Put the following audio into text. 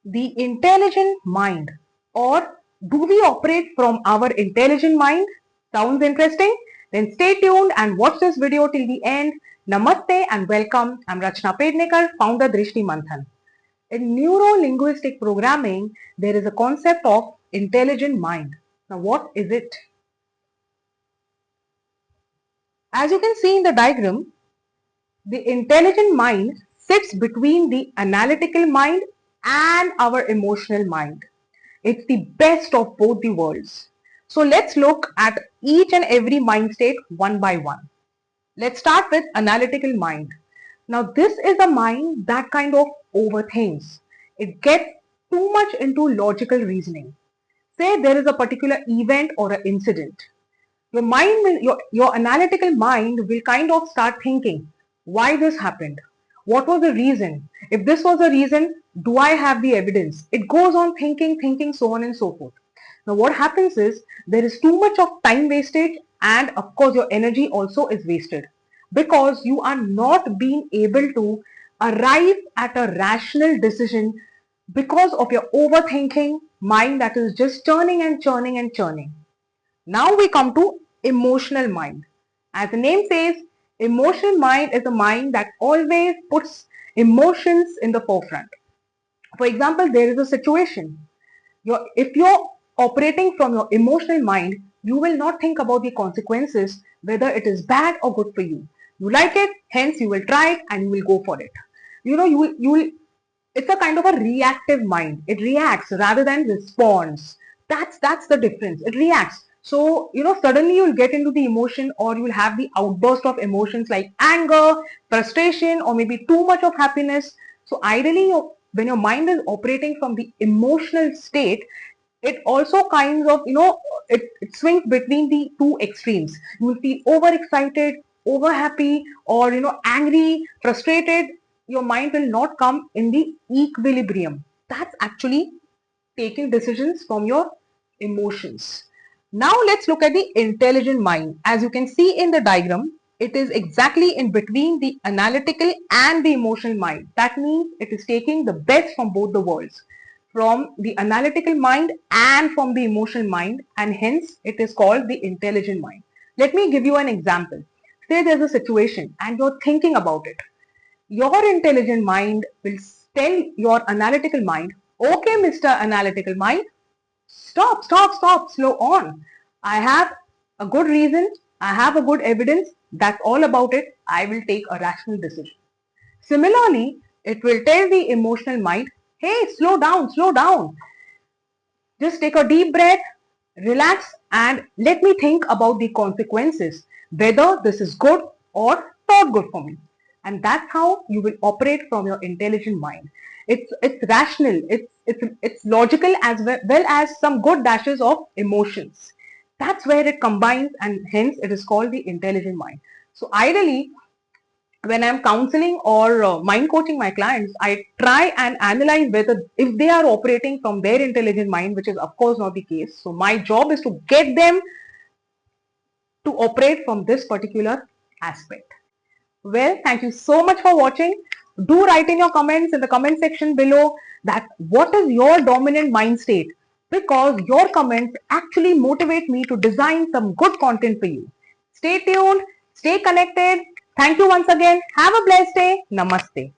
The intelligent mind, or do we operate from our intelligent mind? Sounds interesting? Then stay tuned and watch this video till the end. Namaste and welcome. I'm Rachna Pednekar, founder Drishti Manthan. In neuro-linguistic programming, there is a concept of intelligent mind. Now what is it? As you can see in the diagram, the intelligent mind sits between the analytical mind and our emotional mind. It's the best of both the worlds. So let's look at each and every mind state one by one. Let's start with analytical mind. Now this is a mind that kind of overthinks. It gets too much into logical reasoning. Say there is a particular event or an incident. Your analytical mind will kind of start thinking, why this happened? What was the reason? If this was the reason, do I have the evidence? It goes on thinking, so on and so forth. Now what happens is there is too much of time wastage, and of course your energy also is wasted because you are not being able to arrive at a rational decision because of your overthinking mind that is just churning and churning and churning. Now we come to emotional mind. As the name says, emotional mind is a mind that always puts emotions in the forefront. For example, there is a situation. If you're operating from your emotional mind, you will not think about the consequences, whether it is bad or good for you. You like it, hence you will try it and you will go for it. It's a kind of a reactive mind. It reacts rather than responds. That's the difference. It reacts. So, suddenly you'll get into the emotion, or you'll have the outburst of emotions like anger, frustration, or maybe too much of happiness. So ideally, when your mind is operating from the emotional state, it also kinds of, it swings between the two extremes. You will feel overexcited, over happy, or, angry, frustrated. Your mind will not come in the equilibrium. That's actually taking decisions from your emotions. Now let's look at the intelligent mind. As you can see in the diagram, it is exactly in between the analytical and the emotional mind. That means it is taking the best from both the worlds, from the analytical mind and from the emotional mind, and hence it is called the intelligent mind. Let me give you an example. Say there's a situation and you're thinking about it. Your intelligent mind will tell your analytical mind, okay, Mr. Analytical Mind, stop, slow on. I have a good reason, I have a good evidence, that's all about it. I will take a rational decision. Similarly, it will tell the emotional mind, hey, slow down. Just take a deep breath, relax, and let me think about the consequences, whether this is good or not good for me. And that's how you will operate from your intelligent mind. It's rational, it's logical, as well as some good dashes of emotions. That's where it combines, and hence it is called the intelligent mind. So ideally, when I'm counseling or mind coaching my clients, I try and analyze whether if they are operating from their intelligent mind, which is of course not the case. So my job is to get them to operate from this particular aspect. Well, thank you so much for watching. Do write in your comments in the comment section below that what is your dominant mind state, because your comments actually motivate me to design some good content for you. Stay tuned, stay connected. Thank you once again. Have a blessed day. Namaste.